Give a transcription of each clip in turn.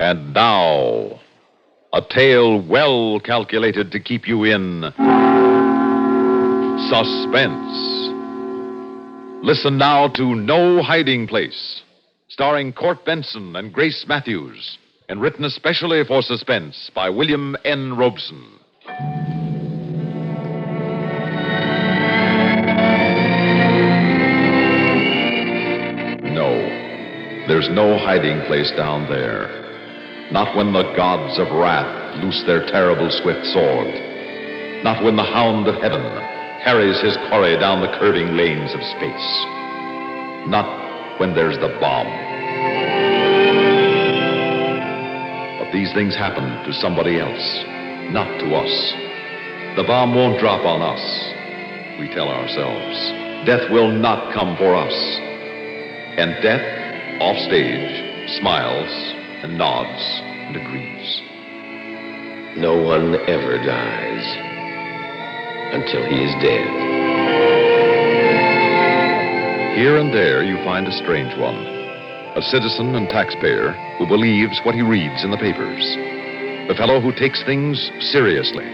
And now, a tale well calculated to keep you in suspense. Listen now to No Hiding Place, starring Court Benson and Grace Matthews, and written especially for Suspense by William N. Robeson. No, there's no hiding place down there. Not when the gods of wrath loose their terrible swift sword. Not when the hound of heaven harries his quarry down the curving lanes of space. Not when there's the bomb. But these things happen to somebody else, not to us. The bomb won't drop on us, we tell ourselves. Death will not come for us. And death, off stage, smiles and nods and agrees. No one ever dies until he is dead. Here and there you find a strange one, a citizen and taxpayer who believes what he reads in the papers, a fellow who takes things seriously,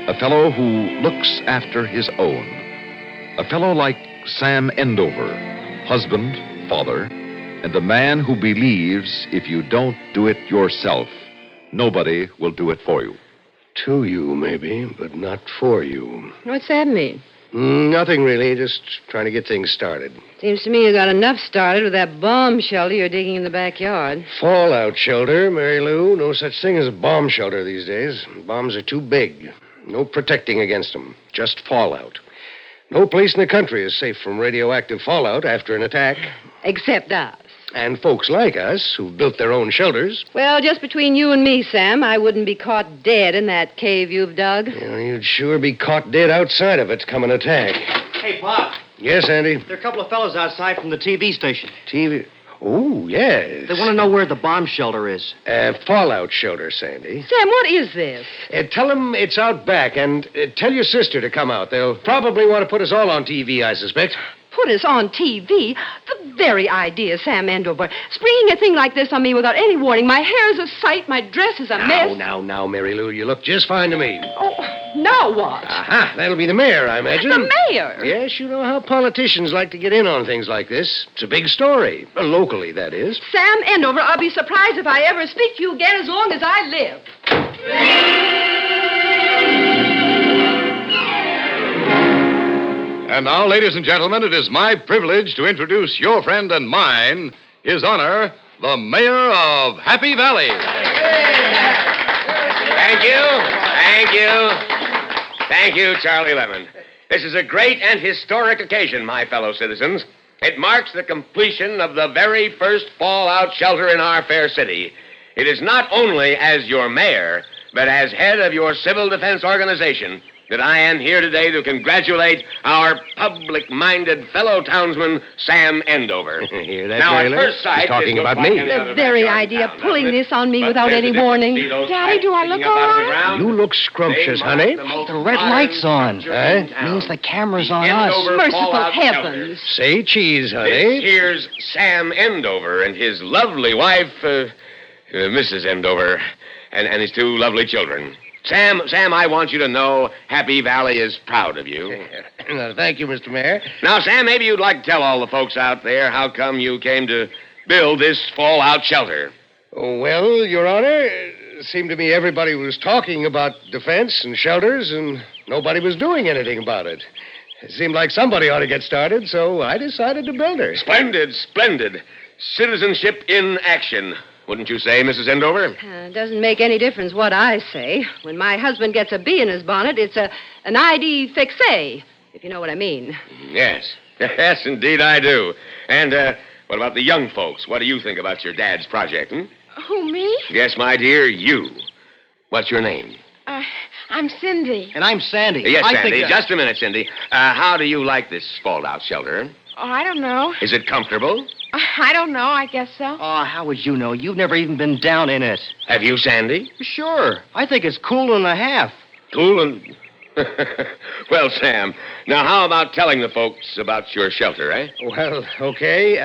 a fellow who looks after his own, a fellow like Sam Endover, husband, father, and a man who believes if you don't do it yourself, nobody will do it for you. To you, maybe, but not for you. What's that mean? Nothing really, just trying to get things started. Seems to me you got enough started with that bomb shelter you're digging in the backyard. Fallout shelter, Mary Lou. No such thing as a bomb shelter these days. Bombs are too big. No protecting against them. Just fallout. No place in the country is safe from radioactive fallout after an attack. Except us. And folks like us, who've built their own shelters. Well, just between you and me, Sam, I wouldn't be caught dead in that cave you've dug. You'd sure be caught dead outside of it come an attack. Hey, Pop. Yes, Andy? There are a couple of fellows outside from the TV station. TV? Oh, yes. They want to know where the bomb shelter is. Fallout shelter, Sandy. Sam, what is this? Tell them it's out back, and tell your sister to come out. They'll probably want to put us all on TV, I suspect. Put us on TV? The very idea, Sam Endover. Springing a thing like this on me without any warning. My hair's a sight, my dress is a mess. Now, Mary Lou, you look just fine to me. Oh, now what? Aha, that'll be the mayor, I imagine. The mayor? Yes, you know how politicians like to get in on things like this. It's a big story. Locally, that is. Sam Endover, I'll be surprised if I ever speak to you again as long as I live. And now, ladies and gentlemen, it is my privilege to introduce your friend and mine, His Honor, the Mayor of Happy Valley. Thank you, Charlie Lemon. This is a great and historic occasion, my fellow citizens. It marks the completion of the very first fallout shelter in our fair city. It is not only as your mayor, but as head of your civil defense organization that I am here today to congratulate our public-minded fellow townsman, Sam Endover. Hear that, now, Taylor? at first sight, he's talking about me. The very idea of pulling this on me without any warning. Daddy, do I look all right? You look scrumptious, honey. The red light's on. Means the camera's on us. Merciful heavens. Say cheese, honey. This here's Sam Endover and his lovely wife, Mrs. Endover, and his two lovely children. Sam, I want you to know Happy Valley is proud of you. Thank you, Mr. Mayor. Now, Sam, maybe you'd like to tell all the folks out there how come you came to build this fallout shelter. Oh, well, Your Honor, it seemed to me everybody was talking about defense and shelters, and nobody was doing anything about it. It seemed like somebody ought to get started, so I decided to build her. Splendid. Citizenship in action. Wouldn't you say, Mrs. Endover? It doesn't make any difference what I say. When my husband gets a bee in his bonnet, it's an ID fixe, if you know what I mean. Yes. Yes, indeed I do. And what about the young folks? What do you think about your dad's project, Who, me? Yes, my dear, you. What's your name? I'm Cindy. And I'm Sandy. Yes, I Sandy. think, Just a minute, Cindy. How do you like this fallout shelter? Oh, I don't know. Is it comfortable? I don't know. I guess so. Oh, how would you know? You've never even been down in it. Have you, Sandy? Sure. I think it's cool and a half. Cool and... Well, Sam, now how about telling the folks about your shelter, eh? Well, okay.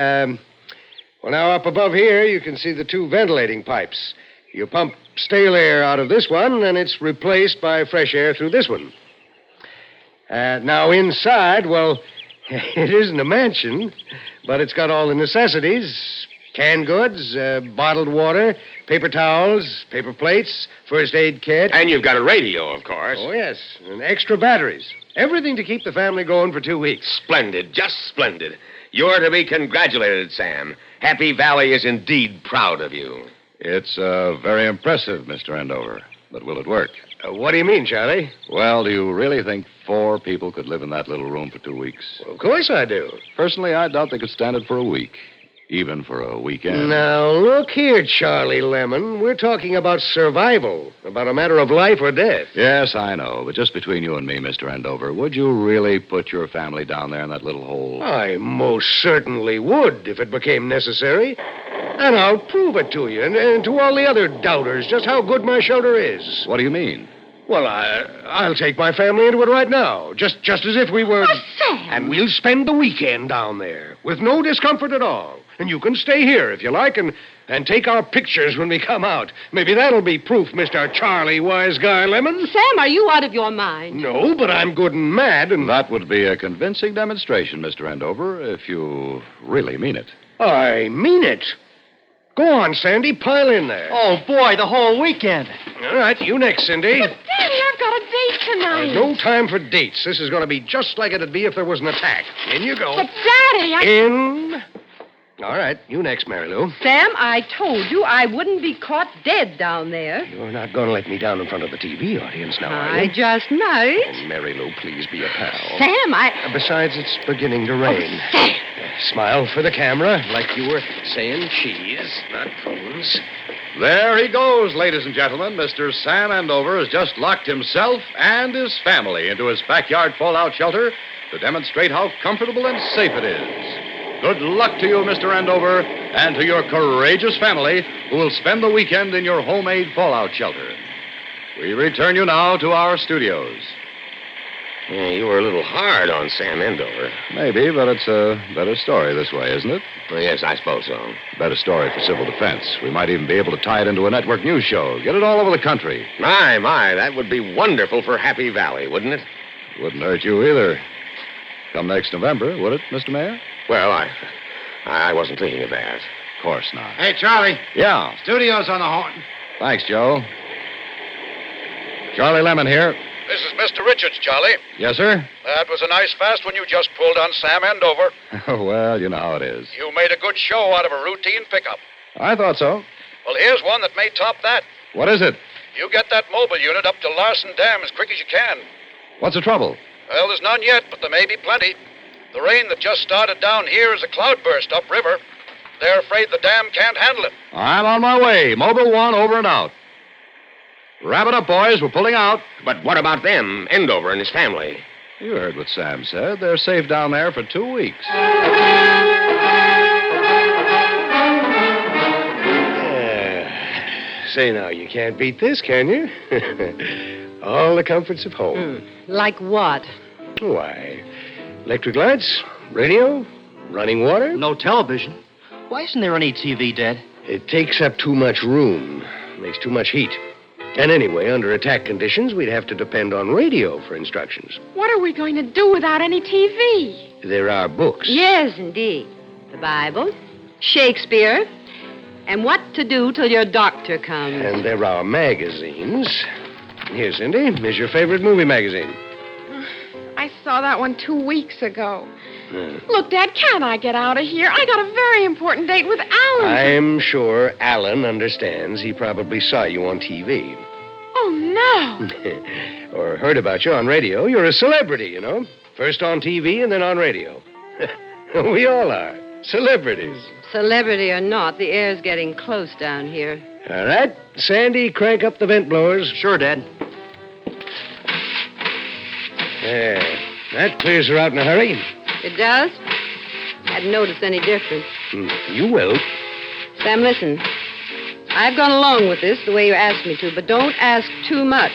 Well, now up above here, you can see the two ventilating pipes. You pump stale air out of this one, and it's replaced by fresh air through this one. Now, inside, well, it isn't a mansion, but it's got all the necessities. Canned goods, bottled water, paper towels, paper plates, first aid kit. And you've got a radio, of course. Oh, yes, and extra batteries. Everything to keep the family going for 2 weeks. Splendid, just splendid. You're to be congratulated, Sam. Happy Valley is indeed proud of you. It's very impressive, Mr. Andover. But will it work? What do you mean, Charlie? Well, do you really think 4 people could live in that little room for 2 weeks? Well, of course I do. Personally, I doubt they could stand it for a week. Even for a weekend. Now, look here, Charlie Lemon. We're talking about survival, about a matter of life or death. Yes, I know. But just between you and me, Mr. Andover, would you really put your family down there in that little hole? I most certainly would, if it became necessary. And I'll prove it to you, and to all the other doubters, just how good my shelter is. What do you mean? Well, I'll take my family into it right now, just as if we were... Sam! And we'll spend the weekend down there, with no discomfort at all. And you can stay here, if you like, and take our pictures when we come out. Maybe that'll be proof, Mr. Charlie Wise Guy Lemon. Sam, are you out of your mind? No, but I'm good and mad, and... That would be a convincing demonstration, Mr. Andover, if you really mean it. I mean it. Go on, Sandy, pile in there. Oh, boy, the whole weekend. All right, you next, Cindy. But, Daddy, I've got a date tonight. No time for dates. This is going to be just like it'd be if there was an attack. In you go. But, Daddy, In. All right, you next, Mary Lou. Sam, I told you I wouldn't be caught dead down there. You're not going to let me down in front of the TV audience now, are you? I just might. Oh, Mary Lou, please be a pal. Sam, Besides, it's beginning to rain. Sam! Smile for the camera, like you were saying cheese, not prunes. There he goes, ladies and gentlemen. Mr. Sam Andover has just locked himself and his family into his backyard fallout shelter to demonstrate how comfortable and safe it is. Good luck to you, Mr. Andover, and to your courageous family who will spend the weekend in your homemade fallout shelter. We return you now to our studios. Yeah, you were a little hard on Sam Andover. Maybe, but it's a better story this way, isn't it? Well, yes, I suppose so. Better story for civil defense. We might even be able to tie it into a network news show. Get it all over the country. My, that would be wonderful for Happy Valley, wouldn't it? Wouldn't hurt you either. Come next November, would it, Mr. Mayor? Well, I wasn't thinking of that. Of course not. Hey, Charlie. Yeah. Studio's on the horn. Thanks, Joe. Charlie Lemon here. This is Mr. Richards, Charlie. Yes, sir? That was a nice fast one you just pulled on Sam Andover. Well, you know how it is. You made a good show out of a routine pickup. I thought so. Well, here's one that may top that. What is it? You get that mobile unit up to Larson Dam as quick as you can. What's the trouble? Well, there's none yet, but there may be plenty. The rain that just started down here is a cloudburst upriver. They're afraid the dam can't handle it. I'm on my way. Mobile 1 over and out. Wrap it up, boys. We're pulling out. But what about them, Andover and his family? You heard what Sam said. They're safe down there for 2 weeks. Say now, you can't beat this, can you? All the comforts of home. Like what? Why, electric lights, radio, running water. No television. Why isn't there any TV, Dad? It takes up too much room, makes too much heat. And anyway, under attack conditions, we'd have to depend on radio for instructions. What are we going to do without any TV? There are books. Yes, indeed. The Bible, Shakespeare, and What to Do Till Your Doctor Comes. And there are magazines. Here, Cindy, here's your favorite movie magazine. I saw that one 2 weeks ago. Look, Dad, can't I get out of here? I got a very important date with Alan. I'm sure Alan understands. He probably saw you on TV. Oh, no. Or heard about you on radio. You're a celebrity, you know. First on TV and then on radio. We all are. Celebrities. Celebrity or not, the air's getting close down here. All right. Sandy, crank up the vent blowers. Sure, Dad. There. That clears her out in a hurry. It does? Hadn't noticed any difference. You will. Sam, listen. I've gone along with this the way you asked me to, but don't ask too much.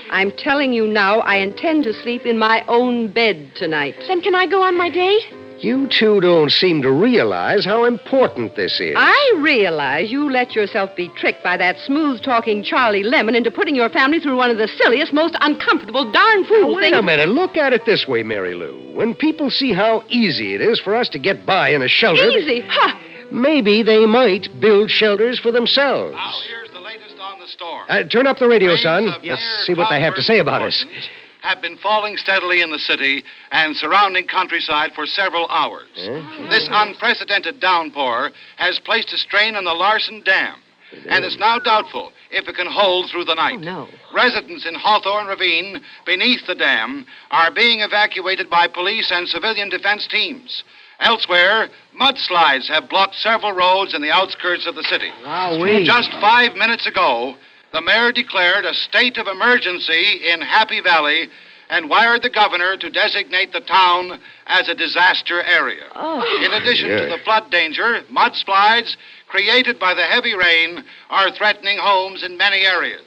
I'm telling you now, I intend to sleep in my own bed tonight. Then can I go on my date? You two don't seem to realize how important this is. I realize you let yourself be tricked by that smooth-talking Charlie Lemon into putting your family through one of the silliest, most uncomfortable darn fool Wait things. a minute. Look at it this way, Mary Lou. When people see how easy it is for us to get by in a shelter... Easy? Ha! Maybe they might build shelters for themselves. Now, here's the latest on the storm. Turn up the radio, Rains son. of Let's near see what they have to say about us. proportions have been falling steadily in the city and surrounding countryside for several hours. This unprecedented downpour has placed a strain on the Larson Dam, and it's now doubtful if it can hold through the night. Oh, no. Residents in Hawthorne Ravine, beneath the dam, are being evacuated by police and civilian defense teams. Elsewhere, mudslides have blocked several roads in the outskirts of the city. Wowee. Just 5 minutes ago, the mayor declared a state of emergency in Happy Valley and wired the governor to designate the town as a disaster area. Oh. In addition to the flood danger, mudslides created by the heavy rain are threatening homes in many areas.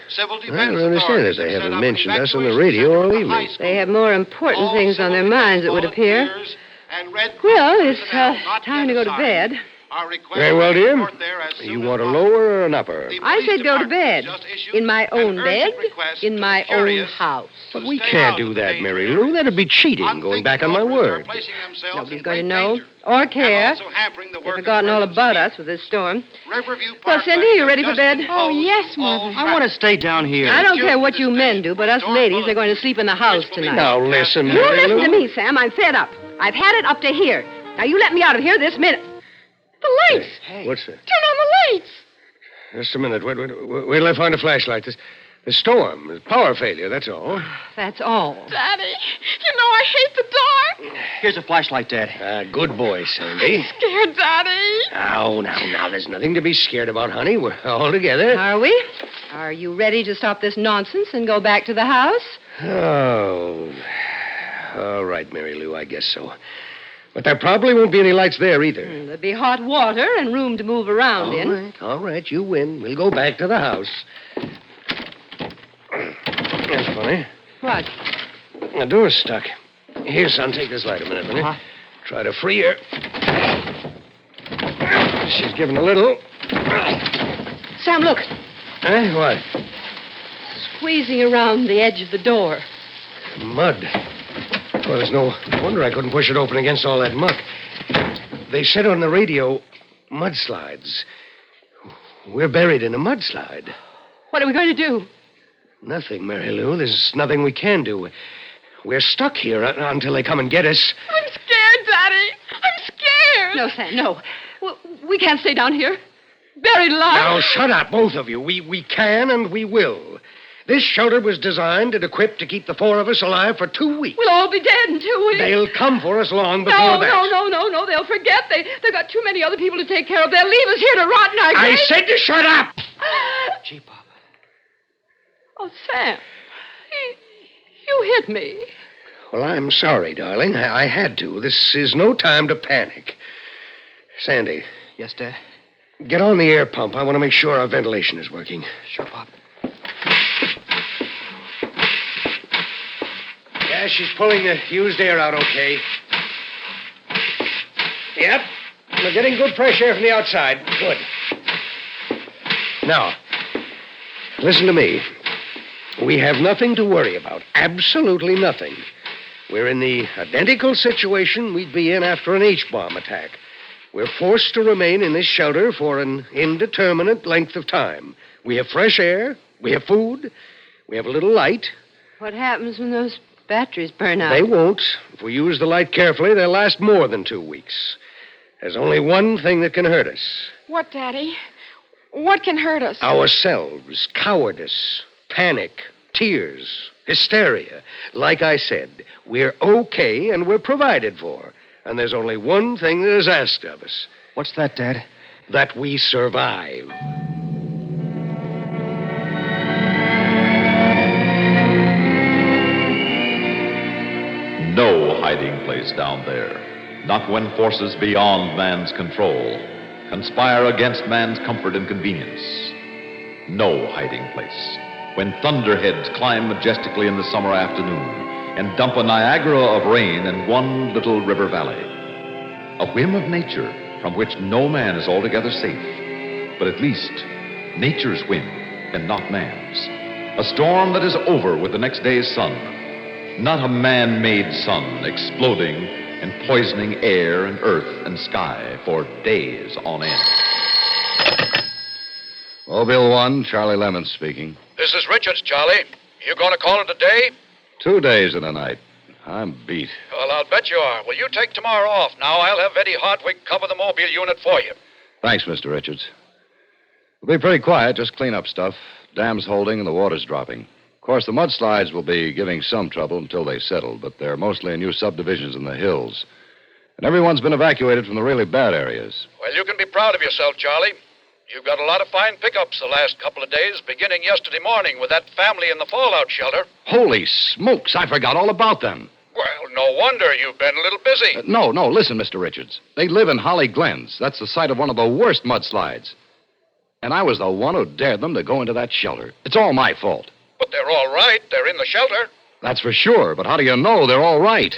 Civil I defense don't understand that they authorities have set haven't up mentioned an us on the evacuation radio all center for evening. high school. They have more important All things on their civil minds, it would defense appear. volunteers and Red Well, Cross it's personnel not time to yet go to assigned bed. are requested Very well, to dear. report there as soon You as want a possible. lower or an upper? The I police said go to department bed. just issued In my an own urgent bed, request in to my the own curious house. But to we stay can't out do of the that, danger Mary area. Lou. That'd be cheating, going back on my Unthinking voters word. are placing themselves Nobody's in going to great know danger or and care. also hampering the They've work of forgotten all emergency about us people. with this storm. Riverview Well, Parkway Cindy, you has ready for just bed? been Oh, closed yes, to all Mother. I want to stay down here. I don't care what you men do, but us ladies are going to sleep in the house tonight. Now, listen, You Mary listen Lou. to me, Sam. I'm fed up. I've had it up to here. Now, you let me out of here this minute. The lights. What's that? Turn on the lights. Just a minute. Wait till I find a flashlight. The storm. The power failure, that's all. That's all. Daddy, you know I hate the dark. Here's a flashlight, Dad. Good boy, Sandy. Scared, Daddy. Now, there's nothing to be scared about, honey. We're all together. Are we? Are you ready to stop this nonsense and go back to the house? Oh. All right, Mary Lou, I guess so. But there probably won't be any lights there either. There'll be hot water and room to move around in. All right, you win. We'll go back to the house. That's funny. What? The door's stuck. Here, son, take this light a minute, will you? Try to free her. She's given a little. Sam, look. Eh? What? Squeezing around the edge of the door. Mud. Well, there's no wonder I couldn't push it open against all that muck. They said on the radio, mudslides. We're buried in a mudslide. What are we going to do? Nothing, Mary Lou. There's nothing we can do. We're stuck here until they come and get us. I'm scared, Daddy. I'm scared. No, Sam, no. We can't stay down here. Buried alive. Now, shut up, both of you. We can and we will. This shelter was designed and equipped to keep the four of us alive for 2 weeks. We'll all be dead in 2 weeks. They'll come for us long before No. that. They'll forget. They've got too many other people to take care of. They'll leave us here to rot in our I graves. said to shut up! Gee, Pop. Oh, Sam. You hit me. Well, I'm sorry, darling. I had to. This is no time to panic. Sandy, Yes, Dad? get on the air pump. I want to make sure our ventilation is working. Sure, Pop. Yeah, she's pulling the used air out okay. Yep. We're getting good fresh air from the outside. Good. Now, listen to me. We have nothing to worry about. Absolutely nothing. We're in the identical situation we'd be in after an H-bomb attack. We're forced to remain in this shelter for an indeterminate length of time. We have fresh air. We have food. We have a little light. What happens when those batteries burn out? They won't. If we use the light carefully, they'll last more than 2 weeks. There's only one thing that can hurt us. What, Daddy? What can hurt us? Ourselves. Cowardice. Panic. Tears. Hysteria. Like I said, we're okay and we're provided for. And there's only one thing that is asked of us. What's that, Dad? That we survive. No hiding place down there. Not when forces beyond man's control conspire against man's comfort and convenience. No hiding place. When thunderheads climb majestically in the summer afternoon and dump a Niagara of rain in one little river valley. A whim of nature from which no man is altogether safe, but at least nature's whim and not man's. A storm that is over with the next day's sun, not a man-made sun exploding and poisoning air and earth and sky for days on end. Mobile 1, Charlie Lemon speaking. This is Richards, Charlie. You going to call it a day? 2 days and a night. I'm beat. Well, I'll bet you are. Well, you take tomorrow off. Now, I'll have Eddie Hartwig cover the mobile unit for you. Thanks, Mr. Richards. We'll be pretty quiet, just clean up stuff. Dam's holding and the water's dropping. Of course, the mudslides will be giving some trouble until they settle, but they're mostly in new subdivisions in the hills. And everyone's been evacuated from the really bad areas. Well, you can be proud of yourself, Charlie. You've got a lot of fine pickups the last couple of days, beginning yesterday morning with that family in the fallout shelter. Holy smokes, I forgot all about them. Well, no wonder you've been a little busy. No, listen, Mr. Richards. They live in Holly Glens. That's the site of one of the worst mudslides. And I was the one who dared them to go into that shelter. It's all my fault. But they're all right. They're in the shelter. That's for sure, but how do you know they're all right?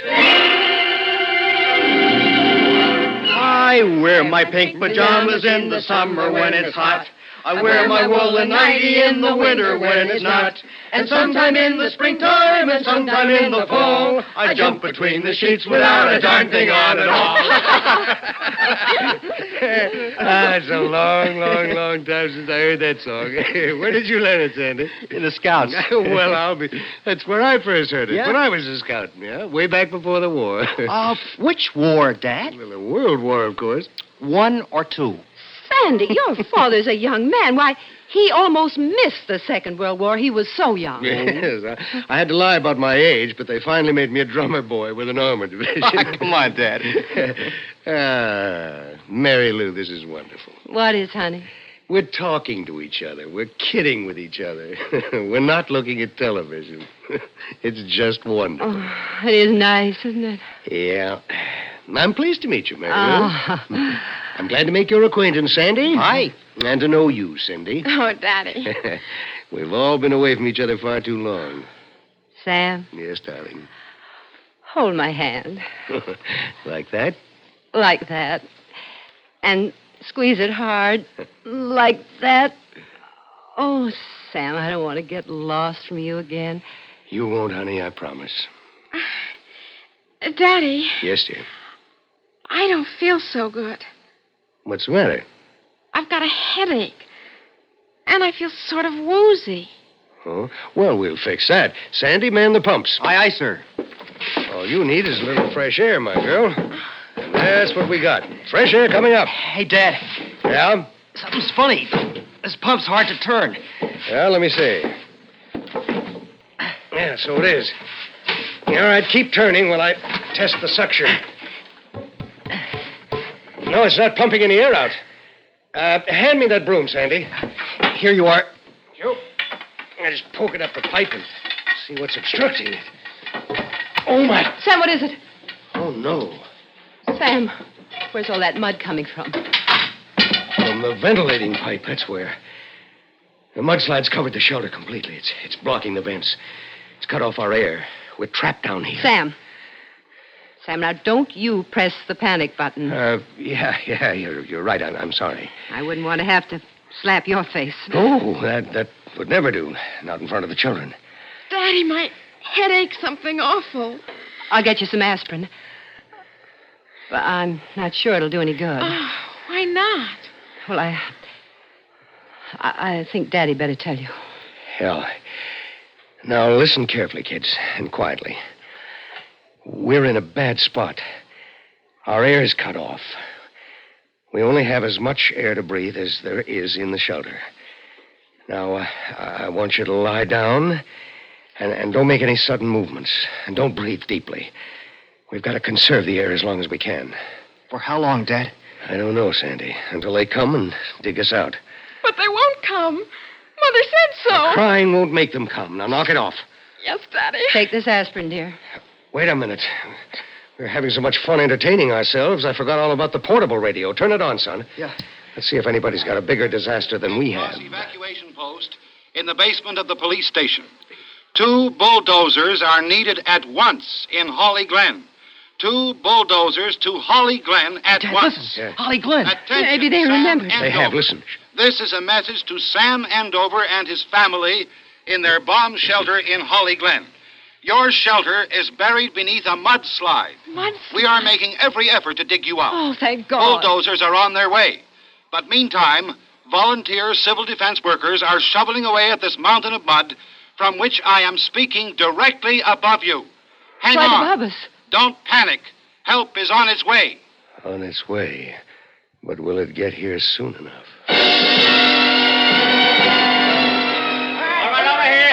I wear my pink pajamas in the summer when it's hot. I wear my woolen nightie in the winter when it's not. And sometime in the springtime and sometime in the fall, I jump between the sheets without a darn thing on at all. It's a long time since I heard that song. Where did you learn it, Sandy? In the Scouts. Well, that's where I first heard it. Yeah? When I was a scout, yeah, way back before the war. Which war, Dad? Well, the World War, of course. 1 or 2? Sandy, your father's a young man. Why, he almost missed the Second World War. He was so young. Yes, I had to lie about my age, but they finally made me a drummer boy with an armor division. Come on, Dad. Mary Lou, this is wonderful. What is, honey? We're talking to each other. We're kidding with each other. We're not looking at television. It's just wonderful. Oh, it is nice, isn't it? Yeah. I'm pleased to meet you, Mary Lou. I'm glad to make your acquaintance, Sandy. Hi. And to know you, Cindy. Oh, Daddy. We've all been away from each other far too long. Sam, Yes, darling. hold my hand. Like that? Like that. And squeeze it hard. Like that. Oh, Sam, I don't want to get lost from you again. You won't, honey, I promise. Daddy, Yes, dear. I don't feel so good. What's the matter? I've got a headache. And I feel sort of woozy. Oh, well, we'll fix that. Sandy, man the pumps. Aye, sir. All you need is a little fresh air, my girl. And that's what we got. Fresh air coming up. Hey, Dad. Yeah? Something's funny. This pump's hard to turn. Well, let me see. Yeah, so it is. All right, keep turning while I test the suction. No, it's not pumping any air out. Hand me that broom, Sandy. Here you are. You. I just poke it up the pipe and see what's obstructing it. Oh, my. Sam, what is it? Oh, no. Sam, where's all that mud coming from? From the ventilating pipe, that's where. The mudslide's covered the shelter completely. It's blocking the vents. It's cut off our air. We're trapped down here. Sam, now don't you press the panic button. Yeah, you're right. I'm sorry. I wouldn't want to have to slap your face. Oh, that would never do. Not in front of the children. Daddy, my head aches something awful. I'll get you some aspirin. But I'm not sure it'll do any good. Oh, why not? Well, I think Daddy better tell you. Hell. Now, listen carefully, kids, and quietly. We're in a bad spot. Our air is cut off. We only have as much air to breathe as there is in the shelter. Now, I want you to lie down and don't make any sudden movements. And don't breathe deeply. We've got to conserve the air as long as we can. For how long, Dad? I don't know, Sandy. Until they come and dig us out. But they won't come. Mother said so. Crying won't make them come. Now, knock it off. Yes, Daddy. Take this aspirin, dear. Wait a minute. We're having so much fun entertaining ourselves, I forgot all about the portable radio. Turn it on, son. Yeah. Let's see if anybody's got a bigger disaster than we have. Evacuation post in the basement of the police station. 2 bulldozers are needed at once in Holly Glen. 2 bulldozers to Holly Glen at once. Listen, Holly Glen. Attention, Maybe they Sam remember. Andover. They have. Listen. This is a message to Sam Andover and his family in their bomb shelter in Holly Glen. Your shelter is buried beneath a mudslide. We are making every effort to dig you out. Oh, thank God. Bulldozers are on their way. But meantime, volunteer civil defense workers are shoveling away at this mountain of mud from which I am speaking directly above you. Hang Right on. above us. Don't panic. Help is on its way. On its way. But will it get here soon enough?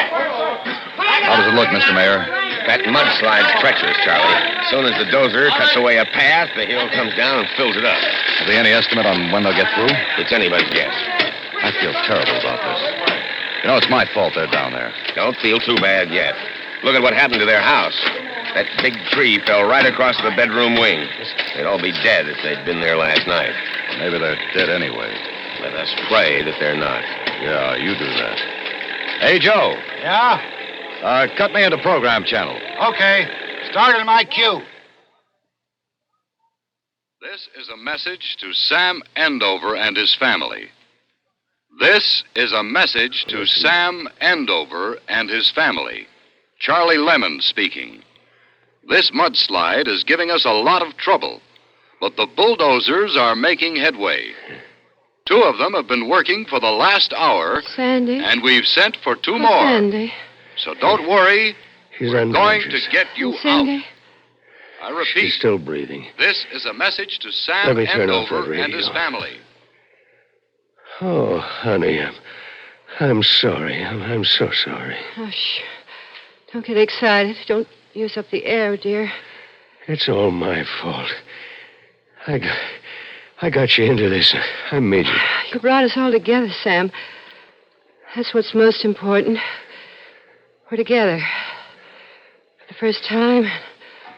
How does it look, Mr. Mayor? That mudslide's treacherous, Charlie. As soon as the dozer cuts away a path, the hill comes down and fills it up. Have they any estimate on when they'll get through? It's anybody's guess. I feel terrible about this. You know, it's my fault they're down there. Don't feel too bad yet. Look at what happened to their house. That big tree fell right across the bedroom wing. They'd all be dead if they'd been there last night. Maybe they're dead anyway. Let us pray that they're not. Yeah, you do that. Hey, Joe. Yeah? Cut me into program channel. Okay. Start in my cue. This is a message to Sam Andover and his family. This is a message to Sam Andover and his family. Charlie Lemon speaking. This mudslide is giving us a lot of trouble, but the bulldozers are making headway. 2 of them have been working for the last hour, Sandy. and we've sent for 2 Oh, more. Sandy. So don't worry. She's We're going to unconscious. get you Sandy. out. I repeat, She's still breathing. this is a message to Let Sam me turn off that Andover and his radio. family. Oh, honey, I'm sorry. I'm so sorry. Oh, shh. Don't get excited. Don't use up the air, dear. It's all my fault. I got you into this. I made you. You brought us all together, Sam. That's what's most important. We're together. For the first time in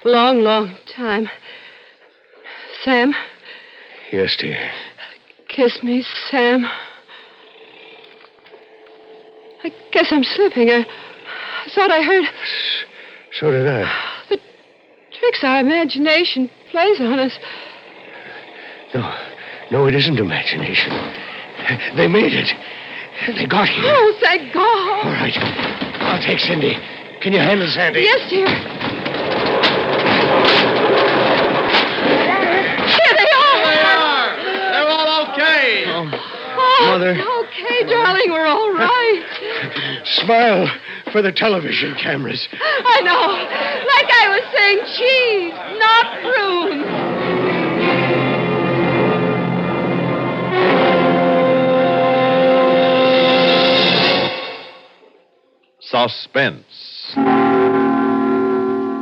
a long, long time. Sam, Yes, dear. kiss me, Sam. I guess I'm slipping. I thought I heard So did I. the tricks our imagination plays on us. No, it isn't imagination. They made it. They got here. Oh, thank All God. right. I'll take Cindy. Can you handle Sandy? Yes, dear. Here they are. They're all okay. Oh, Mother. Okay, darling, we're all right. Smile for the television cameras. I know. Like I was saying, cheese, not prunes. Suspense.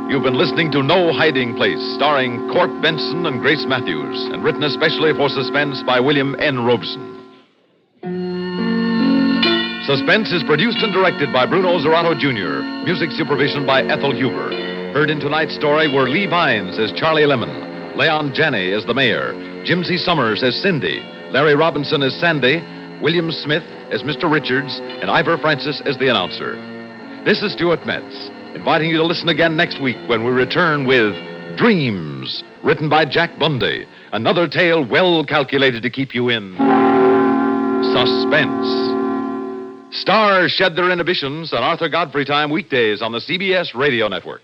You've been listening to No Hiding Place, starring Curt Benson and Grace Matthews, and written especially for Suspense by William N. Robeson. Suspense is produced and directed by Bruno Zerato Jr., music supervision by Ethel Huber. Heard in tonight's story were Lee Vines as Charlie Lemon, Leon Janney as the mayor, Jimsy Summers as Cindy, Larry Robinson as Sandy, William Smith as Mr. Richards, and Ivor Francis as the announcer. This is Stuart Metz, inviting you to listen again next week when we return with Dreams, written by Jack Bundy, another tale well calculated to keep you in suspense. Stars shed their inhibitions on Arthur Godfrey time weekdays on the CBS Radio Network.